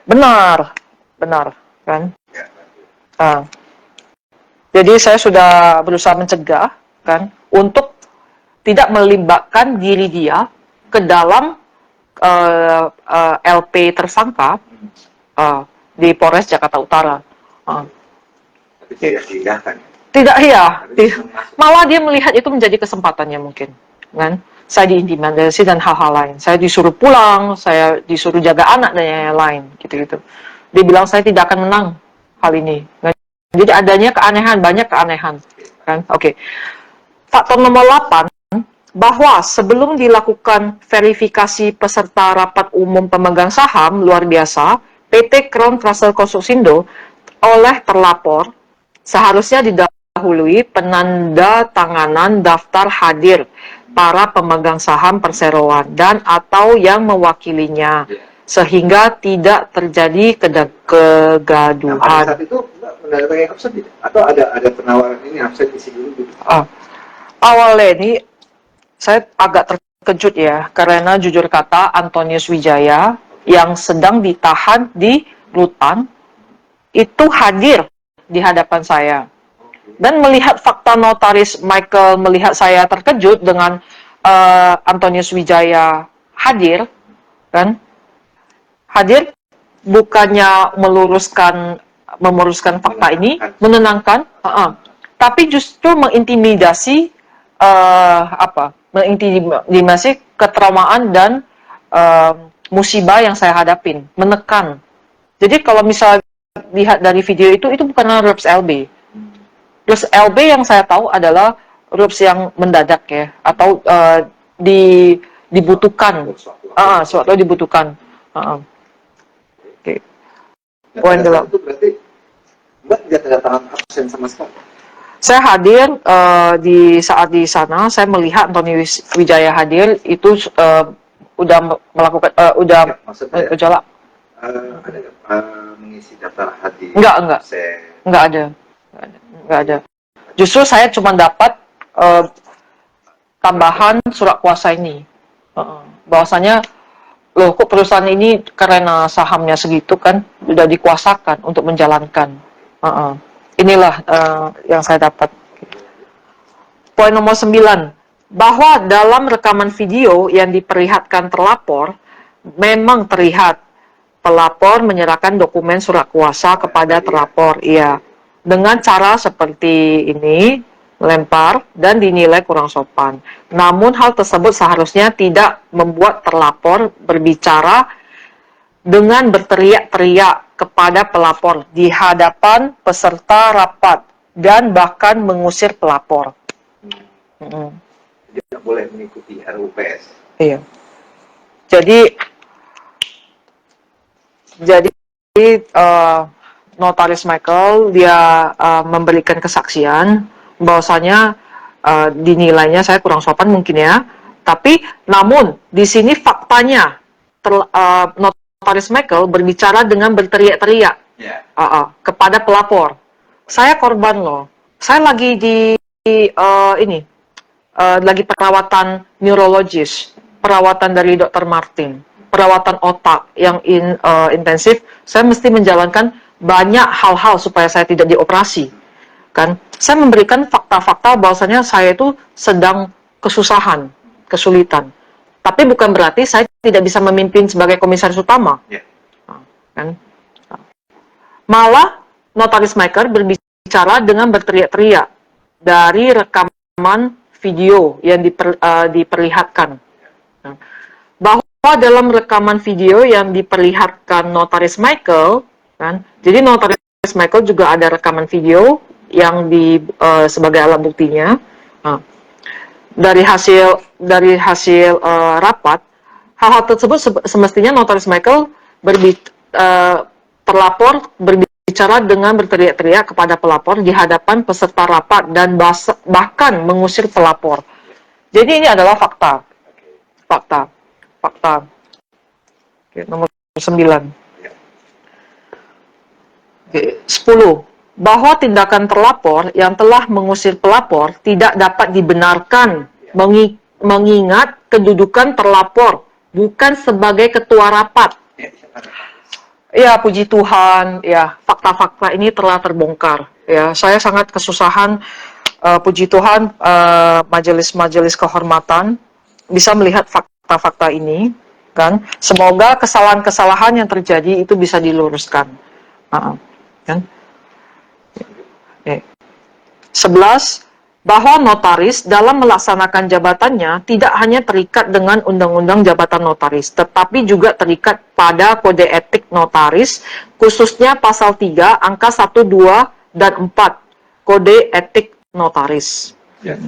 Benar, benar, kan? Ya. Jadi saya sudah berusaha mencegah, kan, untuk tidak melibatkan diri dia ke dalam LP tersangka di Polres Jakarta Utara. Tapi tidak diindahkan. Tidak, iya. Malah dia melihat itu menjadi kesempatannya mungkin, kan? Saya diintimidasi dan hal-hal lain. Saya disuruh pulang, saya disuruh jaga anak dan yang lain, gitu-gitu. Dia bilang saya tidak akan menang hal ini. Kan? Jadi adanya keanehan, banyak keanehan, kan? Oke. Faktor nomor 8, bahwa sebelum dilakukan verifikasi peserta rapat umum pemegang saham luar biasa PT Crown Castle Konstruksindo oleh terlapor, seharusnya didahului penandatanganan daftar hadir para pemegang saham perseroan dan atau yang mewakilinya, sehingga tidak terjadi kegaduhan. Pada saat itu Mbak menandatangani absen tidak? Atau ada penawaran ini absen isi dulu gitu? Awalnya ini saya agak terkejut ya, karena jujur kata Antonius Wijaya yang sedang ditahan di rutan itu hadir di hadapan saya. Dan melihat fakta notaris Michael melihat saya terkejut dengan Antonius Wijaya hadir, kan? Hadir bukannya meluruskan fakta ini, menenangkan, tapi justru mengintimidasi mengintimidasi ketraumaan dan musibah yang saya hadapin, menekan. Jadi kalau misalnya lihat dari video itu bukanlah RUPS LB. Terus LB yang saya tahu adalah RUPS yang mendadak ya, atau dibutuhkan, suatu dibutuhkan. Oke. Poin itu berarti Mbak tidak tanda tangan absen sama sekali. Saya hadir di saat di sana, saya melihat Antonius Wijaya hadir itu udah melakukan gejala. Ada mengisi daftar hadir? Enggak ada. Justru saya cuma dapat tambahan surat kuasa ini. Bahwasanya loh kok perusahaan ini karena sahamnya segitu kan udah dikuasakan untuk menjalankan. Inilah yang saya dapat. Poin nomor 9, bahwa dalam rekaman video yang diperlihatkan terlapor memang terlihat pelapor menyerahkan dokumen surat kuasa kepada terlapor, iya, dengan cara seperti ini, melempar dan dinilai kurang sopan. Namun hal tersebut seharusnya tidak membuat terlapor berbicara dengan berteriak-teriak kepada pelapor di hadapan peserta rapat dan bahkan mengusir pelapor. Tidak boleh mengikuti RUPS. Iya. Jadi notaris Michael dia memberikan kesaksian bahwasanya dinilainya saya kurang sopan mungkin ya, tapi namun di sini faktanya notaris Michael berbicara dengan berteriak-teriak kepada pelapor. Saya korban loh. Saya lagi lagi perawatan neurologis, perawatan dari Dr. Martin, perawatan otak yang intensif. Saya mesti menjalankan banyak hal-hal supaya saya tidak dioperasi. Kan? Saya memberikan fakta-fakta bahwasanya saya itu sedang kesulitan. Tapi bukan berarti saya tidak bisa memimpin sebagai komisaris utama. Kan? Malah notaris Michael berbicara dengan berteriak-teriak dari rekaman video yang diperlihatkan. Bahwa dalam rekaman video yang diperlihatkan notaris Michael, kan? Jadi notaris Michael juga ada rekaman video yang sebagai alat buktinya. Dari hasil rapat, hal-hal tersebut semestinya notaris Michael terlapor berbicara dengan berteriak-teriak kepada pelapor di hadapan peserta rapat dan bahkan mengusir pelapor. Jadi ini adalah fakta. Oke, nomor 9. Oke, 10. Bahwa tindakan terlapor yang telah mengusir pelapor tidak dapat dibenarkan mengingat kedudukan terlapor bukan sebagai ketua rapat. Ya, puji Tuhan, ya, fakta-fakta ini telah terbongkar. Ya, saya sangat kesusahan, puji Tuhan, majelis-majelis kehormatan bisa melihat fakta-fakta ini, kan? Semoga kesalahan-kesalahan yang terjadi itu bisa diluruskan. Kan? 11. Bahwa notaris dalam melaksanakan jabatannya tidak hanya terikat dengan Undang-Undang Jabatan Notaris, tetapi juga terikat pada Kode Etik Notaris, khususnya Pasal 3, Angka 1, 2, dan 4, Kode Etik Notaris. Ya.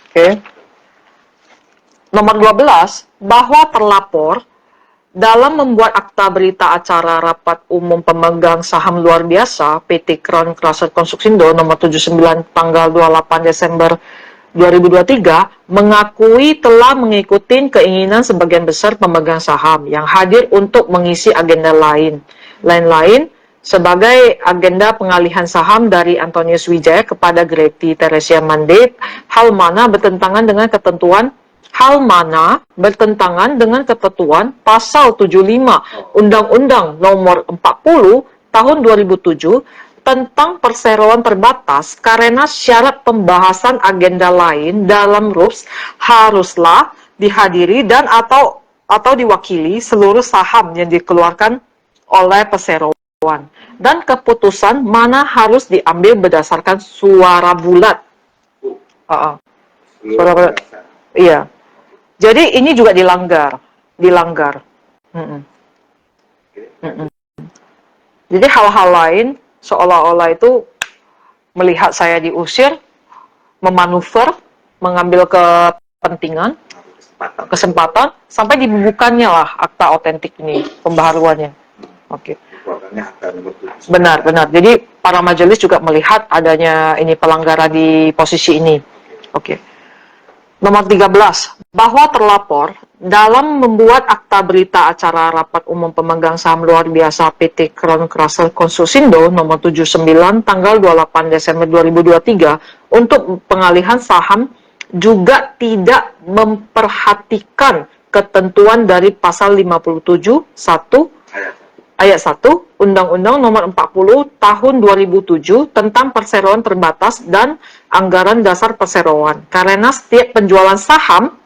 Oke. Nomor 12, bahwa terlapor dalam membuat akta berita acara rapat umum pemegang saham luar biasa PT Crown Crusher Konstruksindo nomor 79 tanggal 28 Desember 2023 mengakui telah mengikuti keinginan sebagian besar pemegang saham yang hadir untuk mengisi agenda lain sebagai agenda pengalihan saham dari Antonius Wijaya kepada Greti Teresia Mandate, hal mana bertentangan dengan ketentuan Pasal 75 Undang-Undang Nomor 40 Tahun 2007 tentang perseroan terbatas karena syarat pembahasan agenda lain dalam RUPS haruslah dihadiri dan atau diwakili seluruh saham yang dikeluarkan oleh perseroan dan keputusan mana harus diambil berdasarkan suara bulat. Suara bulat. Iya. Jadi ini juga dilanggar. Jadi hal-hal lain seolah-olah itu melihat saya diusir, memanuver, mengambil kepentingan, kesempatan, sampai dibubukannya lah akta otentik ini, pembaharuannya. Oke. Benar. Jadi para majelis juga melihat adanya ini pelanggaran di posisi ini. Oke. Nomor 13, bahwa terlapor dalam membuat akta berita acara rapat umum pemegang saham luar biasa PT Crown Crusher Konstruksindo nomor 79 tanggal 28 Desember 2023 untuk pengalihan saham juga tidak memperhatikan ketentuan dari pasal 57 ayat 1 Undang-Undang Nomor 40 Tahun 2007 tentang perseroan terbatas dan anggaran dasar perseroan. Karena setiap penjualan saham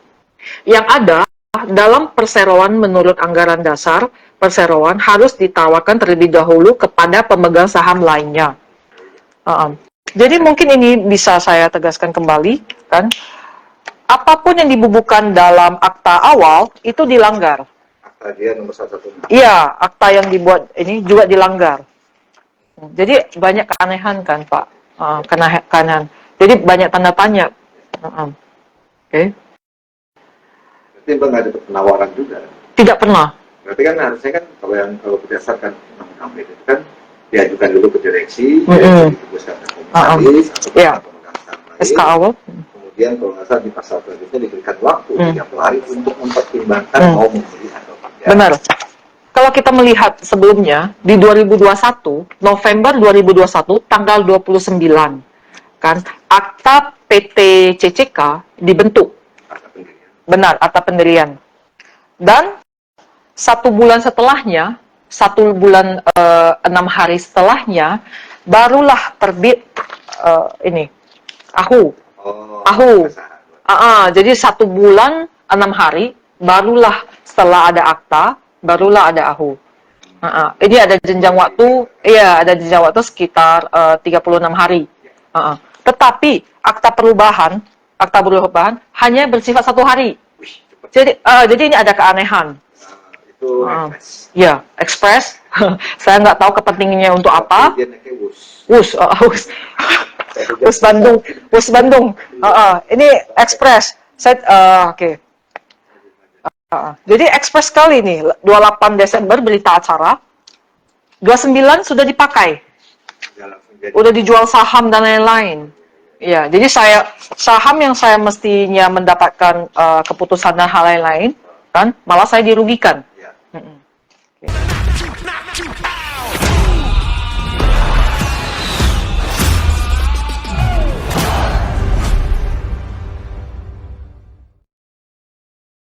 yang ada dalam perseroan menurut anggaran dasar perseroan harus ditawarkan terlebih dahulu kepada pemegang saham lainnya. Jadi mungkin ini bisa saya tegaskan kembali, kan? Apapun yang dibubuhkan dalam akta awal itu dilanggar. Akta dia nomor 116. Iya, akta yang dibuat ini juga dilanggar. Jadi banyak keanehan kan, Pak? Keanehan. Jadi banyak tanda tanya. Oke. Berarti Bang ada penawaran juga? Tidak pernah. Berarti kan harusnya kan kalau berdasarkan undang-undang itu kan diajukan dulu ke direksi, ditugaskan ke komisaris atau pemegang saham lain. SK awal. Kemudian kalau nggak salah di pasal selanjutnya diberikan waktu 30 hari untuk mempertimbangkan mau membeli atau tidak. Benar. Kalau kita melihat sebelumnya di 2021 November 2021 tanggal 29 kan akta PT CCK dibentuk. Akta pendirian. Benar, akta pendirian. Dan 1 bulan setelahnya, 1 bulan 6 hari setelahnya barulah terbit ini AHU. Jadi 1 bulan 6 hari barulah setelah ada akta barulah ada AHU. Ini ada jenjang waktu, ada jenjang waktu sekitar 36 hari. Tetapi akta perubahan hanya bersifat 1 hari. Jadi ini ada keanehan. Itu ekspres. Saya nggak tahu kepentingannya untuk apa. Wus Bandung. Ini ekspres. Oke. Jadi ekspres sekali nih. 28 Desember berita acara. 29 sudah dipakai. Udah dijual saham dan lain-lain. Ya, jadi saham yang saya mestinya mendapatkan keputusan dan hal lain-lain, kan, malah saya dirugikan. Ya. Okay.